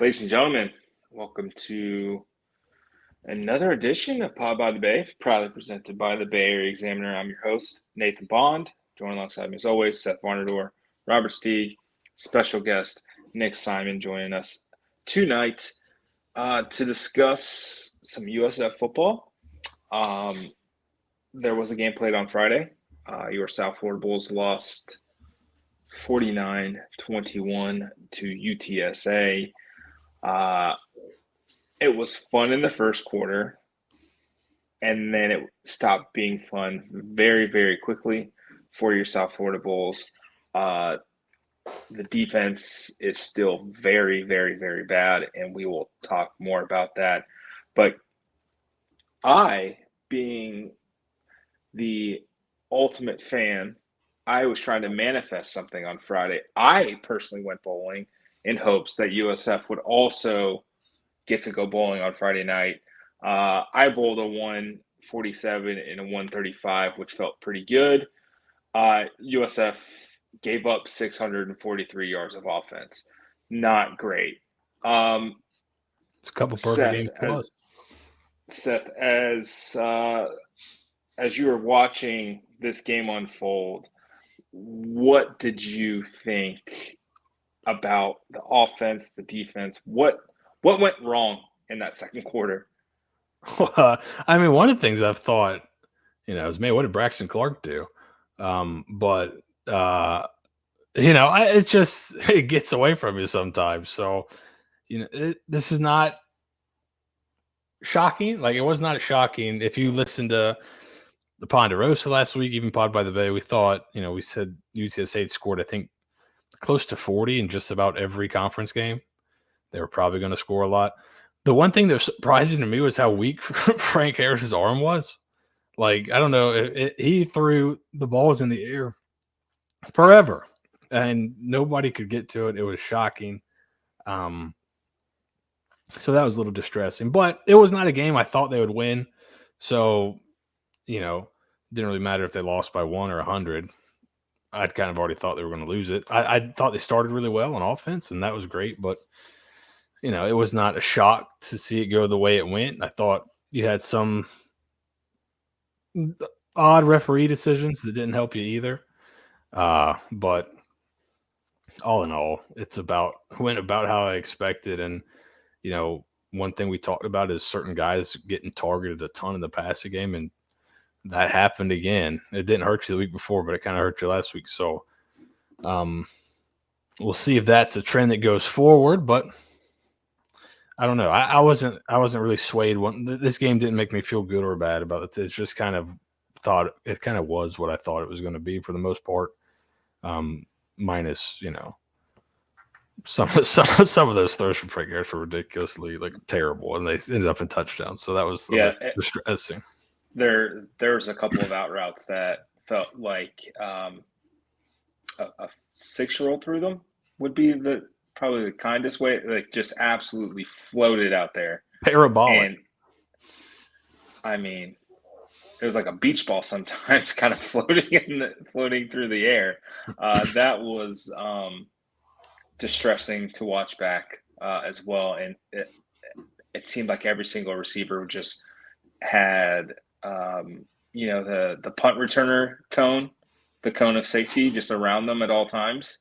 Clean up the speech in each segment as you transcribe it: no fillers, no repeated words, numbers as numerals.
Ladies and gentlemen, welcome to another edition of Pod by the BAE, proudly presented by the Bay Area Examiner. I'm your host, Nathan Bond. Joined alongside me as always, Seth Varnadore, Robert Steeg, special guest Nick Simon joining us tonight to discuss some USF football. There was a game played on Friday. Your South Florida Bulls lost 49-21 to UTSA. It was fun in the first quarter, and then it stopped being fun very, very quickly for your South Florida Bulls. The defense is still very, very, very bad, and we will talk more about that. But I, being the ultimate fan, I was trying to manifest something on Friday. I personally went bowling in hopes that USF would also get to go bowling on Friday night. I bowled a 147 and a 135, which felt pretty good. USF gave up 643 yards of offense. Not great. It's a couple perfect games plus. Seth, as you were watching this game unfold, what did you think about the offense, the defense? What went wrong in that second quarter? I mean, one of the things I've thought, is, man, what did Braxton Clark do? It gets away from you sometimes. So, this is not shocking. Like, it was not shocking. If you listen to the Ponderosa last week, even Pod by the BAE, we thought, we said UTSA had scored, I think, close to 40 in just about every conference game. They were probably going to score a lot. The one thing that was surprising to me was how weak Frank Harris's arm was. Like, I don't know, he threw the balls in the air forever, and nobody could get to it. It was shocking. So that was a little distressing. But it was not a game I thought they would win. So, it didn't really matter if they lost by 1 or 100. I'd kind of already thought they were going to lose it. I thought they started really well on offense, and that was great. But, it was not a shock to see it go the way it went. I thought you had some odd referee decisions that didn't help you either. But all in all, went about how I expected. And, one thing we talked about is certain guys getting targeted a ton in the passing game, and that happened again. It didn't hurt you the week before, but it kind of hurt you last week. So we'll see if that's a trend that goes forward, but I don't know. I wasn't really swayed. This game didn't make me feel good or bad about it. It's just kind of thought it kind of was what I thought it was going to be for the most part. Minus, some of those throws from Frank Harris were ridiculously terrible, and they ended up in touchdowns. So that was distressing. There was a couple of out routes that felt like a 6-year-old threw them would be probably the kindest way. Like, just absolutely floated out there. Parabolic. And I mean, it was like a beach ball sometimes, kind of floating through the air. That was distressing to watch back as well. And it seemed like every single receiver just had the punt returner cone, the cone of safety, just around them at all times,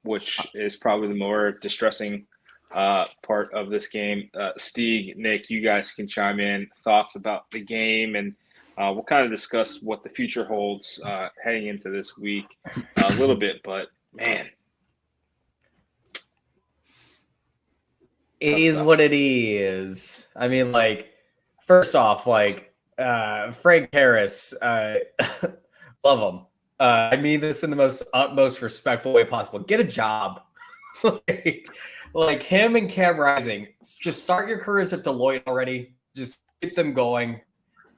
which is probably the more distressing part of this game. Steeg, Nick, you guys can chime in thoughts about the game, and we'll kind of discuss what the future holds heading into this week a little bit. But man, it is what it is. I mean, first off, Frank Harris, love him. I mean this in the most utmost respectful way possible. Get a job. like him and Cam Rising, just start your careers at Deloitte already. Just get them going.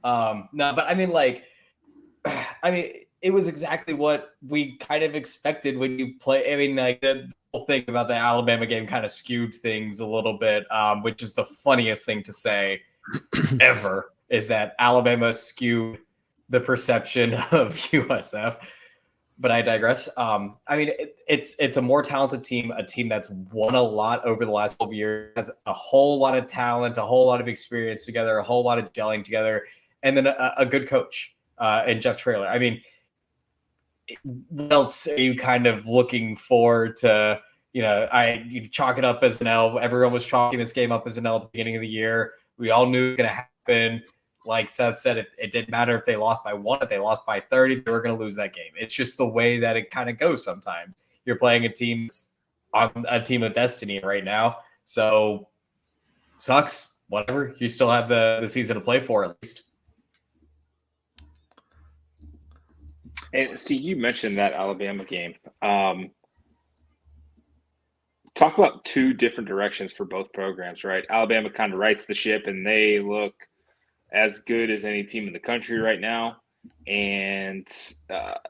No, but I mean, it was exactly what we kind of expected when you play. I mean, the whole thing about the Alabama game kind of skewed things a little bit, which is the funniest thing to say ever, is that Alabama skewed the perception of USF. but I digress. I mean, it's a more talented team, a team that's won a lot over the last 12 years, has a whole lot of talent, a whole lot of experience together, a whole lot of gelling together, and then a good coach in Jeff Traylor. I mean, what else are you kind of looking forward to? You chalk it up as an L. Everyone was chalking this game up as an L at the beginning of the year. We all knew it was going to happen. Like Seth said, it didn't matter if they lost by 1, if they lost by 30, they were going to lose that game. It's just the way that it kind of goes sometimes. You're playing a team on a team of destiny right now. So sucks, whatever. You still have the season to play for at least. And see, you mentioned that Alabama game. Talk about two different directions for both programs, right? Alabama kind of rights the ship, and they look as good as any team in the country right now. And that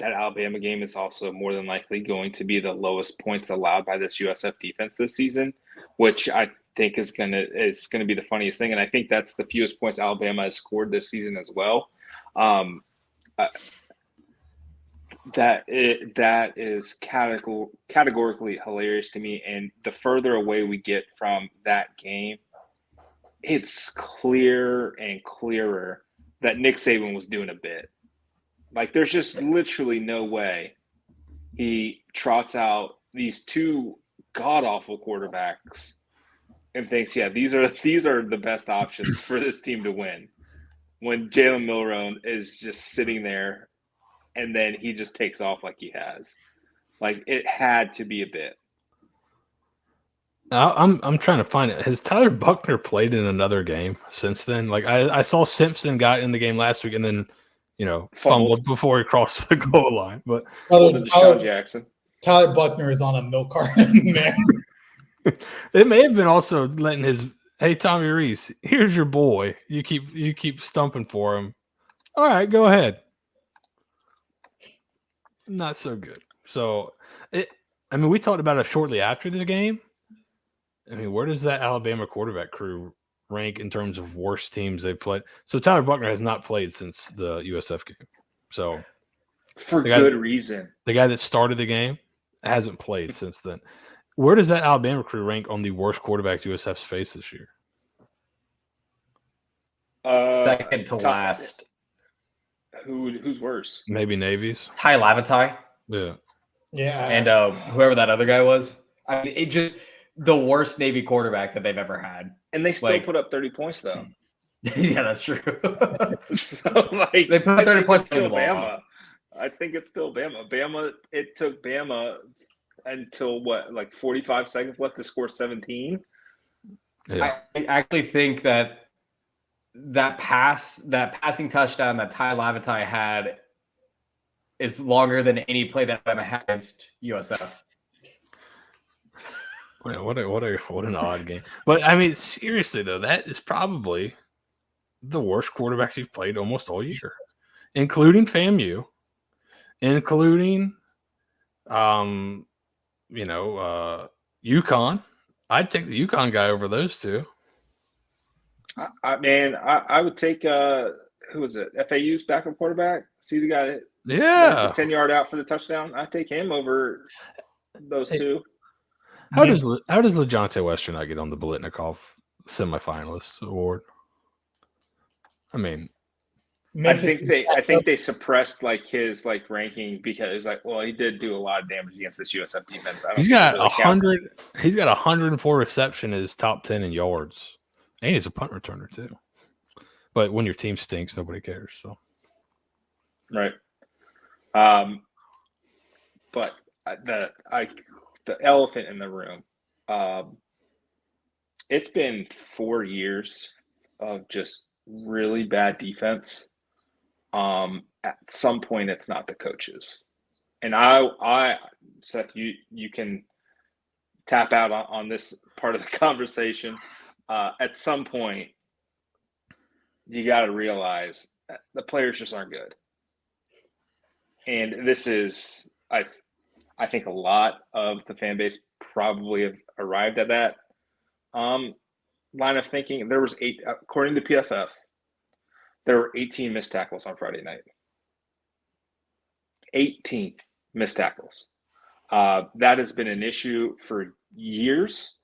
Alabama game is also more than likely going to be the lowest points allowed by this USF defense this season, which I think is gonna be the funniest thing. And I think that's the fewest points Alabama has scored this season as well. That is categorically hilarious to me. And the further away we get from that game, it's clearer and clearer that Nick Saban was doing a bit. Like, there's just literally no way he trots out these two god-awful quarterbacks and thinks, yeah, these are the best options for this team to win. When Jalen Milroe is just sitting there, and then he just takes off like he has. Like, it had to be a bit. I'm trying to find it. Has Tyler Buckner played in another game since then? Like, I saw Simpson got in the game last week and then, fumbled before he crossed the goal line. But Deshaun Jackson. Tyler Buckner is on a milk carton, man. It may have been also letting hey, Tommy Reese, here's your boy. You keep stumping for him. All right, go ahead. Not so good. So, we talked about it shortly after the game. I mean, where does that Alabama quarterback crew rank in terms of worst teams they've played? So Tyler Buckner has not played since the USF game. So for good reason. The guy that started the game hasn't played since then. Where does that Alabama crew rank on the worst quarterbacks USF's faced this year? Second to last. Who's worse? Maybe Navy's. Ty Lavatai. Yeah. Yeah. And whoever that other guy was. I mean, it just the worst Navy quarterback that they've ever had. And they still put up 30 points, though. Yeah, that's true. So, they put up 30 points in Bama. I think it's still Bama. It took Bama until 45 seconds left to score 17. Yeah. I actually think that passing touchdown that Ty Lavatai had is longer than any play that Alabama had against USF. What an odd game. But I mean, seriously though, that is probably the worst quarterbacks you've played almost all year, including FAMU, including UConn. I'd take the UConn guy over those two. I would take who was it? FAU's backup quarterback. See the guy that 10-yard out for the touchdown. I'd take him over those two. How does LeJohntay Wester not get on the Biletnikoff semifinalist award? I mean, I think they suppressed his ranking because he did do a lot of damage against this USF defense. He's got 100. He's got 104 reception as top 10 in yards, and he's a punt returner too. But when your team stinks, nobody cares. So, right. But the elephant in the room. It's been 4 years of just really bad defense. At some point, it's not the coaches, and I Seth, you can tap out on this part of the conversation. At some point, you got to realize that the players just aren't good, and this is I think a lot of the fan base probably have arrived at that line of thinking. There was 8, according to PFF, there were 18 missed tackles on Friday night. 18th missed tackles. That has been an issue for years.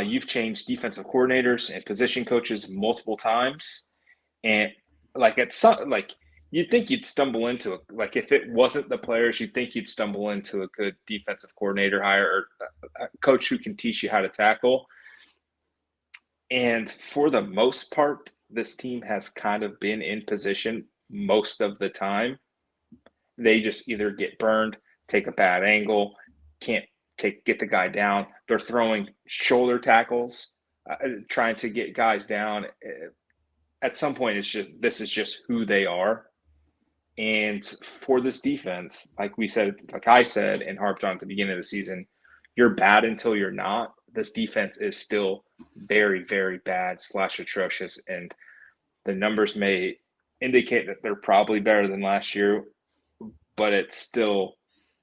You've changed defensive coordinators and position coaches multiple times, and you'd think you'd stumble into it. Like if it wasn't the players, you'd think you'd stumble into a good defensive coordinator hire or a coach who can teach you how to tackle. And for the most part, this team has kind of been in position most of the time. They just either get burned, take a bad angle, can't get the guy down. They're throwing shoulder tackles, trying to get guys down. At some point, this is just who they are. And for this defense, like I said and harped on at the beginning of the season, you're bad until you're not. This defense is still very, very bad / atrocious, and the numbers may indicate that they're probably better than last year, but it's still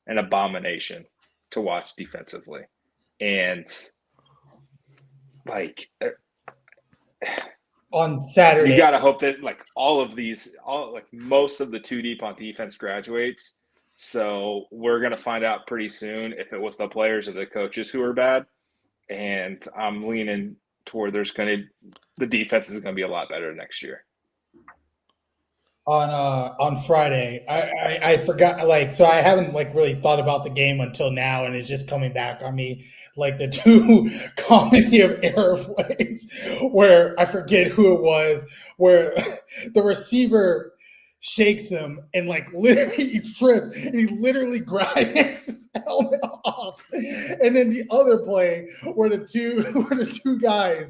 an abomination to watch defensively. And on Saturday, you got to hope that most of the 2 deep on defense graduates. So we're going to find out pretty soon if it was the players or the coaches who are bad. And I'm leaning toward the defense is going to be a lot better next year. On Friday, I forgot, so I haven't really thought about the game until now, and it's just coming back on me, the 2 comedy of error plays where I forget who it was, where the receiver shakes him and literally he trips and he literally grabs his helmet off, and then the other play where the two guys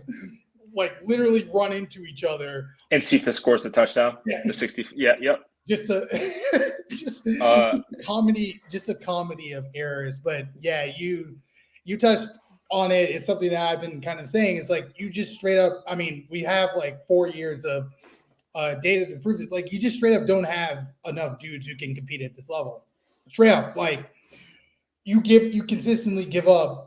literally run into each other. And Cephas scores the touchdown. Yeah. The 60. Yeah. Yep. Just a comedy of errors. But yeah, you touched on it. It's something that I've been kind of saying. It's you just straight up. I mean, we have 4 years of data to prove it. You just straight up don't have enough dudes who can compete at this level. Straight up, you consistently give up.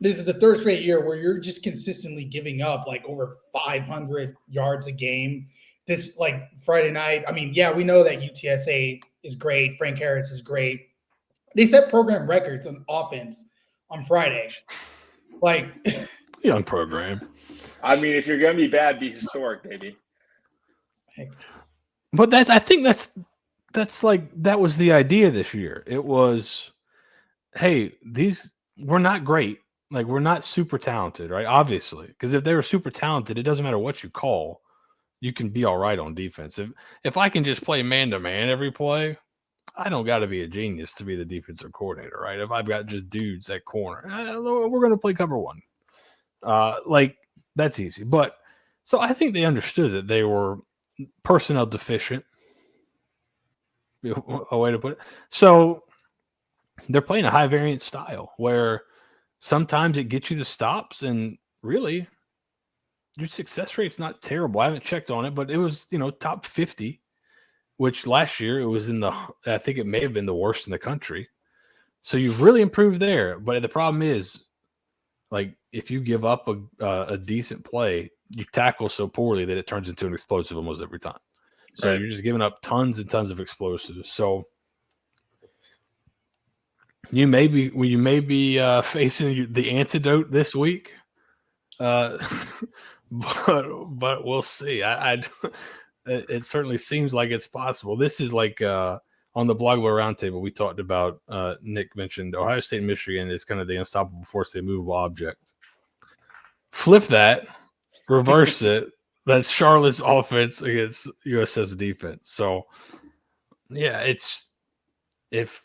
This is the 3rd straight year where you're just consistently giving up over 500 yards a game. This Friday night. I mean, yeah, we know that UTSA is great. Frank Harris is great. They set program records on offense on Friday. Young program. I mean, if you're going to be bad, be historic, baby. But I think that was the idea this year. It was, hey, we're not great. We're not super talented, right? Obviously, because if they were super talented, it doesn't matter what you call, you can be all right on defense. If I can just play man-to-man every play, I don't got to be a genius to be the defensive coordinator, right? If I've got just dudes at corner, we're going to play cover 1. That's easy. But so I think they understood that they were personnel deficient, a way to put it. So they're playing a high variance style where sometimes it gets you the stops, and really your success rate's not terrible. I haven't checked on it, but it was, top 50, which last year it was I think it may have been the worst in the country. So you've really improved there. But the problem is, if you give up a decent play, you tackle so poorly that it turns into an explosive almost every time. So Right. You're just giving up tons and tons of explosives. So you may be facing the antidote this week, but we'll see. It certainly seems like it's possible. This is on the Blog Boy Roundtable we talked about. Nick mentioned Ohio State and Michigan is kind of the unstoppable force, the immovable object. Flip that, reverse it. That's Charlotte's offense against USF's defense. So yeah, it's if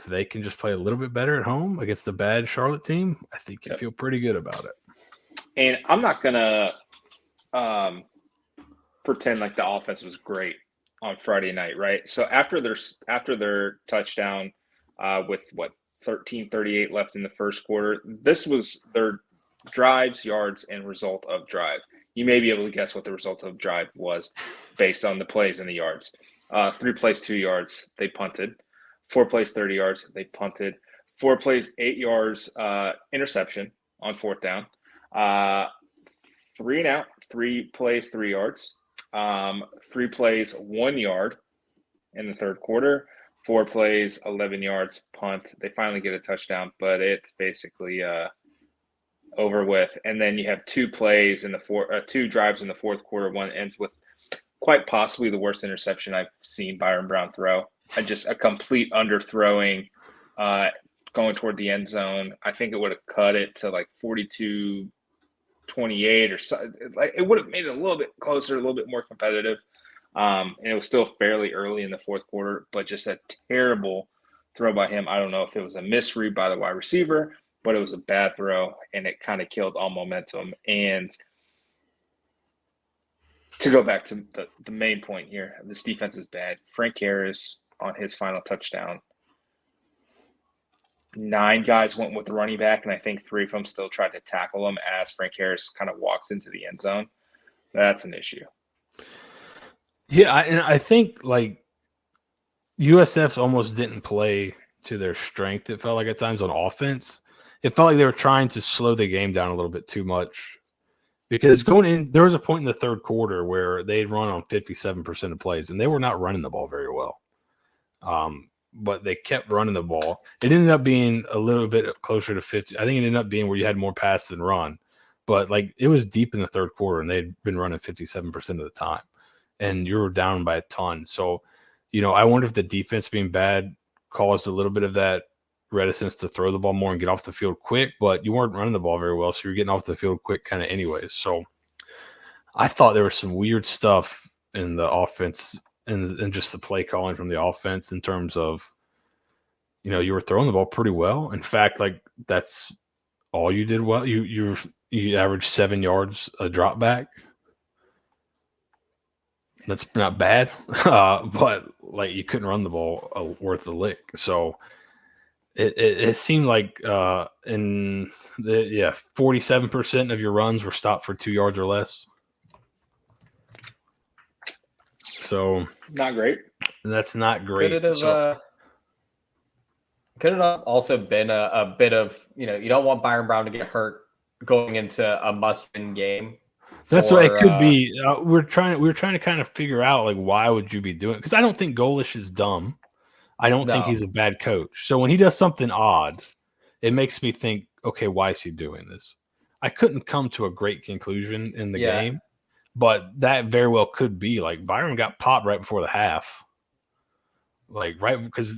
they can just play a little bit better at home against the bad Charlotte team, I think you feel pretty good about it. And I'm not going to pretend like the offense was great on Friday night, right? So after their touchdown with 13:38 left in the first quarter, this was their drives, yards, and result of drive. You may be able to guess what the result of drive was based on the plays and the yards. 3 plays, 2 yards, they punted. 4 plays, 30 yards, they punted. 4 plays, 8 yards, interception on 4th down. 3 and out, 3 plays, 3 yards. 3 plays, 1 yard in the 3rd quarter. 4 plays, 11 yards, punt. They finally get a touchdown, but it's basically over with. And then you have 2 plays in the 2 drives in the fourth quarter. One ends with quite possibly the worst interception I've seen Byron Brown throw. Just a complete underthrowing, going toward the end zone. I think it would have cut it to like 42-28 or so. Like it would have made it a little bit closer, a little bit more competitive. And it was still fairly early in the fourth quarter, but just a terrible throw by him. I don't know if it was a misread by the wide receiver, but it was a bad throw, and it kind of killed all momentum. And to go back to the main point here, this defense is bad. Frank Harris on his final touchdown, 9 guys went with the running back, and I think 3 of them still tried to tackle him as Frank Harris kind of walks into the end zone. That's an issue. Yeah, and I think like USF's almost didn't play to their strength. It felt like at times on offense. It felt like they were trying to slow the game down a little bit too much. Because going in, there was a point in the third quarter where they'd run on 57% of plays, and they were not running the ball very well. But they kept running the ball. It ended up being a little bit closer to 50. I think it ended up being where you had more pass than run. But like it was deep in the third quarter, and they'd been running 57% of the time. And you were down by a ton. So, I wonder if the defense being bad caused a little bit of that reticence to throw the ball more and get off the field quick, but you weren't running the ball very well, so you're getting off the field quick kind of anyways. So I thought there was some weird stuff in the offense and just the play calling from the offense in terms of, you were throwing the ball pretty well. In fact, like that's all you did well. You averaged 7 yards a drop back. That's not bad, but like you couldn't run the ball worth a lick. So it seemed like 47% of your runs were stopped for 2 yards or less. So not great. That's not great. Could it have also been a bit of you don't want Byron Brown to get hurt going into a must-win game. That's what it could be. We're trying to kind of figure out like why would you be doing it? Because I don't think Golish is dumb. I don't think he's a bad coach. So when he does something odd, it makes me think, okay, why is he doing this? I couldn't come to a great conclusion in the game, but that very well could be like Byron got popped right before the half. Like right because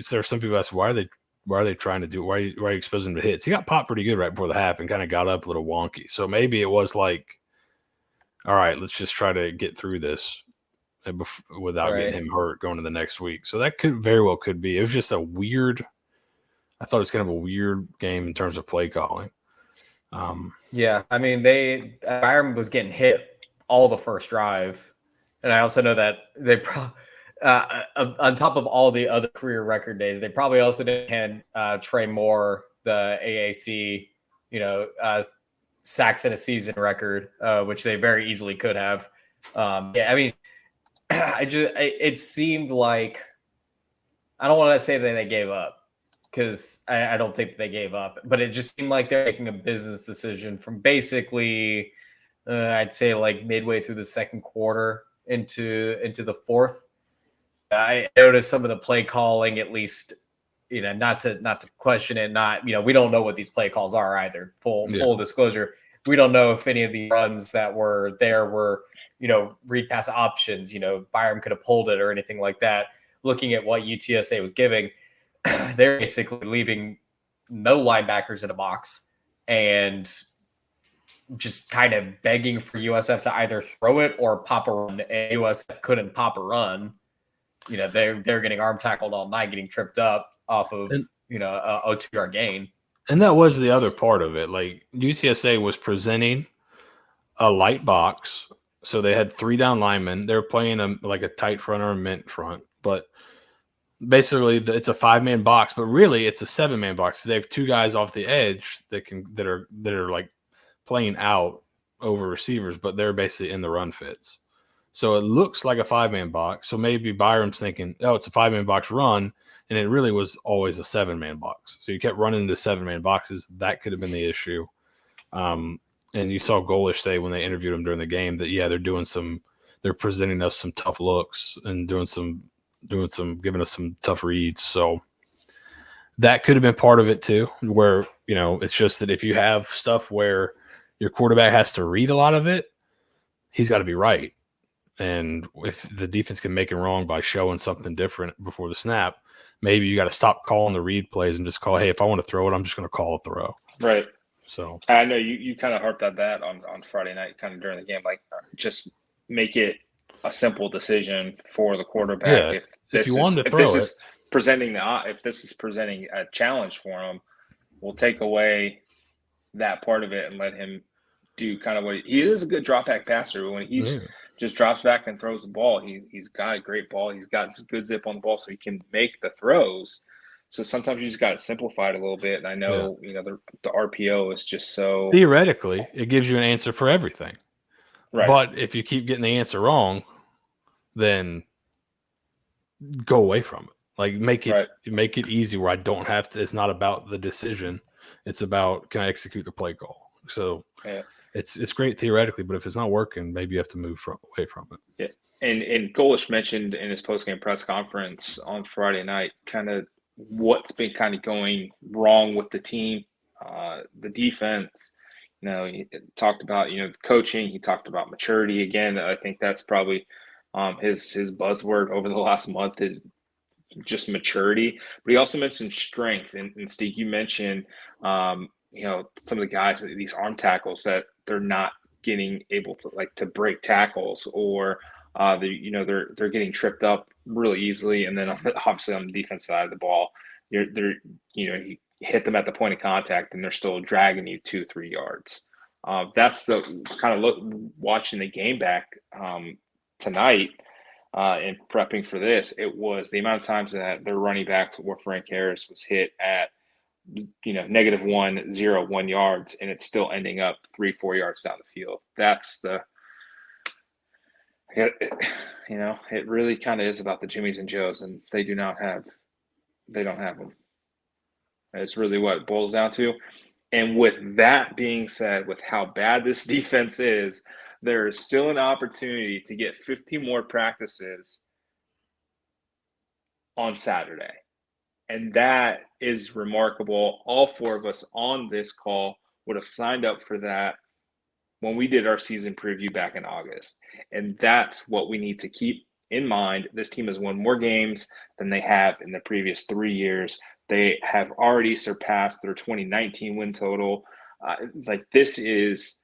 there are some people ask why are they trying to do why are you exposing him to hits? He got popped pretty good right before the half and kind of got up a little wonky. So maybe it was like, all right, let's just try to get through this without getting him hurt going to the next week. So that very well could be. It was just I thought it was kind of a weird game in terms of play calling. I mean, Byron was getting hit all the first drive. And I also know that they on top of all the other career record days, they probably also didn't hand Trey Moore the AAC, sacks in a season record, which they very easily could have. I mean, it seemed like, I don't want to say that they gave up because I don't think they gave up, but it just seemed like they're making a business decision from basically, I'd say like midway through the second quarter into the fourth. I noticed some of the play calling, at least, not to question it, we don't know what these play calls are either. Full disclosure. We don't know if any of the runs that were there were, read pass options, Byron could have pulled it or anything like that. Looking at what UTSA was giving, they're basically leaving no linebackers in a box and just kind of begging for USF to either throw it or pop a run. And USF couldn't pop a run. They're getting arm tackled all night, getting tripped up off of, a 2-yard gain. And that was the other part of it. Like UTSA was presenting a light box. So they had 3 down linemen. They're playing a tight front or a mint front. But basically it's a 5-man box, but really it's a 7-man box. They have 2 guys off the edge that are like playing out over receivers, but they're basically in the run fits. So it looks like a 5-man box. So maybe Byram's thinking, oh, it's a 5-man box run. And it really was always a 7-man box. So you kept running into 7-man boxes. That could have been the issue. And you saw Golish say when they interviewed him during the game that, they're presenting us some tough looks and doing some giving us some tough reads. So that could have been part of it too, where, it's just that if you have stuff where your quarterback has to read a lot of it, he's got to be right. And if the defense can make him wrong by showing something different before the snap, maybe you got to stop calling the read plays and just call, hey, if I want to throw it, I'm just going to call a throw. Right. So I know you kind of harped on that on Friday night, kind of during the game, like just make it a simple decision for the quarterback. Yeah, if you want to throw it, if this is presenting a challenge for him, we'll take away that part of it and let him do kind of what he is a good drop back passer. When he's just drops back and throws the ball, he's got a great ball. He's got good zip on the ball, so he can make the throws. So sometimes you just got to simplify it a little bit. And I know, the RPO is just so theoretically it gives you an answer for everything. Right. But if you keep getting the answer wrong, then go away from it. Like make it easy where I don't have to. It's not about the decision. It's about, can I execute the play call? So it's great theoretically, but if it's not working, maybe you have to move away from it. Yeah. And Golish mentioned in his postgame press conference on Friday night kind of what's been kind of going wrong with the team, the defense. He talked about, coaching. He talked about maturity. Again, I think that's probably his buzzword over the last month is just maturity. But he also mentioned strength. And Steeg, you mentioned, some of the guys, these arm tackles that they're not getting able to break tackles, or they're getting tripped up really easily. And then obviously on the defense side of the ball, you hit them at the point of contact and they're still dragging you 2-3 yards. That's the kind of watching the game back tonight and prepping for this. It was the amount of times that their running back or Frank Harris was hit at -1 yards, and it's still ending up 3-4 yards down the field. That's it really kind of is about the Jimmies and Joes, and they don't have them. It's really what it boils down to. And with that being said, with how bad this defense is, there is still an opportunity to get 50 more practices on Saturday. And that is remarkable. All four of us on this call would have signed up for that when we did our season preview back in August. And that's what we need to keep in mind. This team has won more games than they have in the previous 3 years. They have already surpassed their 2019 win total. This is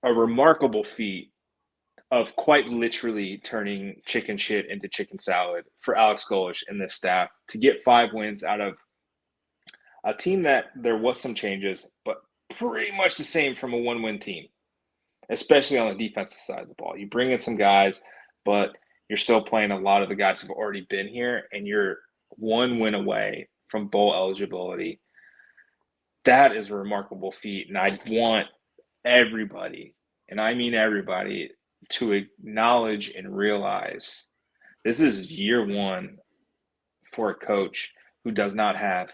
a remarkable feat of quite literally turning chicken shit into chicken salad for Alex Golish and this staff to get 5 wins out of a team that there was some changes, but pretty much the same from a 1-win team, especially on the defensive side of the ball. You bring in some guys, but you're still playing a lot of the guys who've already been here, and you're 1 win away from bowl eligibility. That is a remarkable feat, and I want everybody, and I mean everybody, to acknowledge and realize this is year 1 for a coach who does not have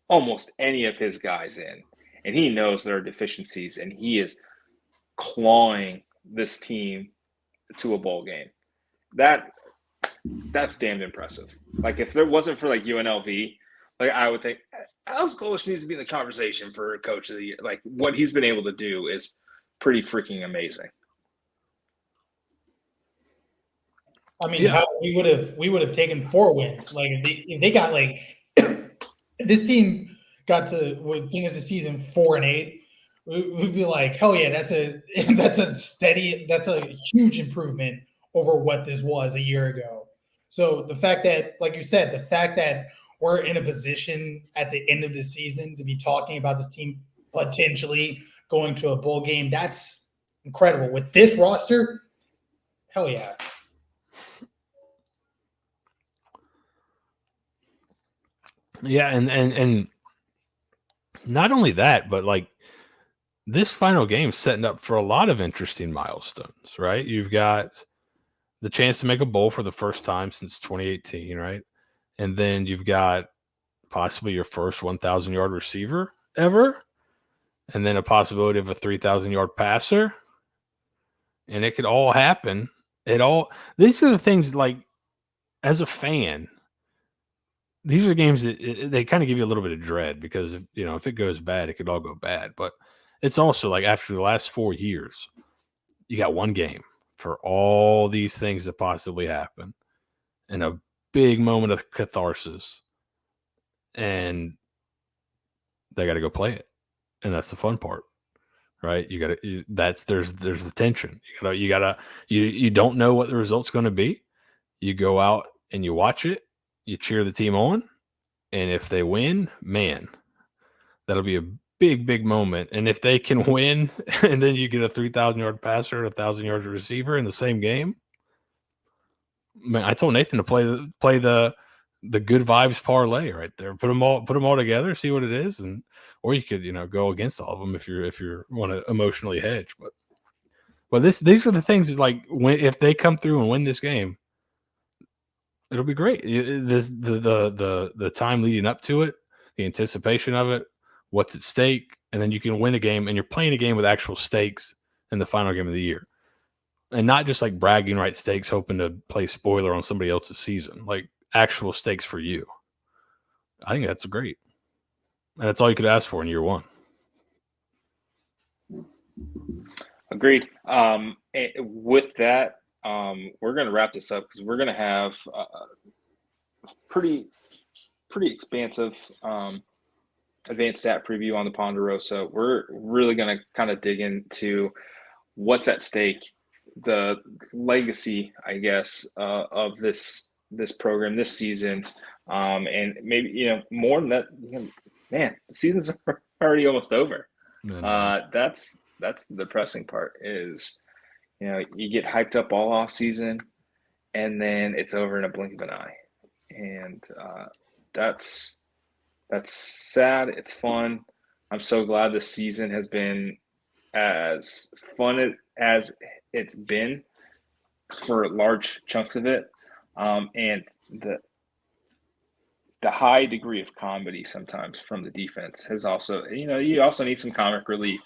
almost any of his guys in, and he knows there are deficiencies, and he is clawing this team to a bowl game. That's damn impressive. If there wasn't for UNLV, I would think Alex Golish needs to be in the conversation for coach of the year. What he's been able to do is pretty freaking amazing. I mean, we would have taken 4 wins. If they got this team got to finish the season 4-8, we'd be like, hell yeah, that's a huge improvement over what this was a year ago. So the fact that, like you said, we're in a position at the end of the season to be talking about this team potentially going to a bowl game, that's incredible. With this roster, hell yeah. Yeah, and not only that, but this final game setting up for a lot of interesting milestones, right? You've got the chance to make a bowl for the first time since 2018, right? And then you've got possibly your first 1,000-yard receiver ever, and then a possibility of a 3,000-yard passer. And it could all happen These are the things, like, as a fan, these are games that they kind of give you a little bit of dread because if it goes bad, it could all go bad. But it's also like after the last 4 years, you got one game for all these things that possibly happen, and a big moment of catharsis, and they got to go play it, and that's the fun part, right? There's the tension. You don't know what the result's going to be. You go out and you watch it. You cheer the team on, and if they win, man, that'll be a big, big moment. And if they can win, and then you get a 3,000-yard passer and a 1,000-yard receiver in the same game, man, I told Nathan to play the good vibes parlay right there. Put them all together, see what it is, or you could go against all of them if you want to emotionally hedge. But these are the things, is like, if they come through and win this game, it'll be great. The time leading up to it, the anticipation of it, what's at stake, and then you can win a game, and you're playing a game with actual stakes in the final game of the year, and not just like bragging right stakes, hoping to play spoiler on somebody else's season, like actual stakes for you. I think that's great, and that's all you could ask for in year one. Agreed. With that, we're going to wrap this up because we're going to have pretty expansive advanced stat preview on the Ponderosa. We're really going to kind of dig into what's at stake, the legacy, I guess, of this program this season, and maybe more than that. Man, the season's already almost over. That's the depressing part. Is you get hyped up all off season, and then it's over in a blink of an eye, and that's sad. It's fun. I'm so glad this season has been as fun as it's been for large chunks of it, and the high degree of comedy sometimes from the defense has also, you also need some comic relief.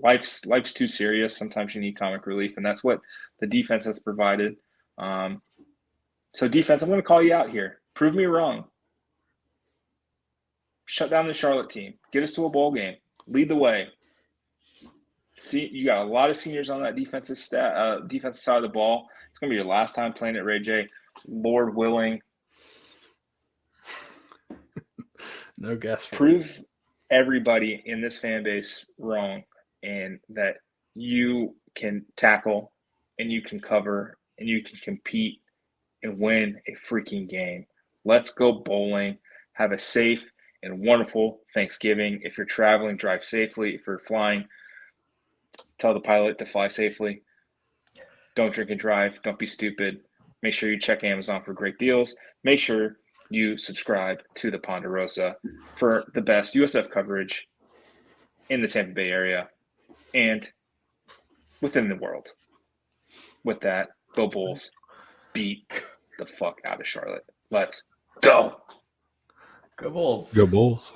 Life's too serious. Sometimes you need comic relief, and that's what the defense has provided. So defense, I'm going to call you out here. Prove me wrong. Shut down the Charlotte team. Get us to a bowl game. Lead the way. See, you got a lot of seniors on that defensive side of the ball. It's going to be your last time playing at Ray J. Lord willing. No guess. Prove everybody in this fan base wrong, and that you can tackle, and you can cover, and you can compete and win a freaking game. Let's go bowling. Have a safe and wonderful Thanksgiving. If you're traveling, drive safely. If you're flying, tell the pilot to fly safely. Don't drink and drive. Don't be stupid. Make sure you check Amazon for great deals. Make sure you subscribe to the Ponderosa for the best USF coverage in the Tampa Bay area and within the world. With that, go Bulls. Beat the fuck out of Charlotte. Let's go. Go Bulls. Go Bulls.